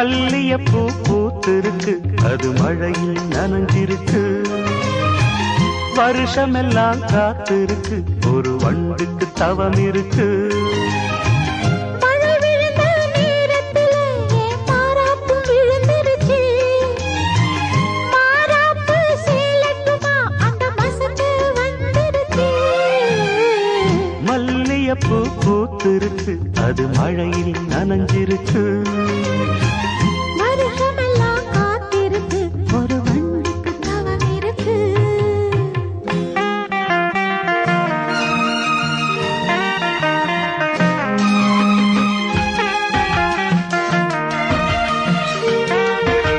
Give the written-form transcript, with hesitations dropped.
மல்லியப்பூ பூத்திருக்கு, அது மழையில் நனைஞ்சிருக்கு. வருஷமெல்லாம் காத்திருக்கு, ஒரு வண்டுக்கு தவம் இருக்கு. மல்லியப்பூ பூத்திருக்கு, அது மழையில் நனைஞ்சிருக்கு.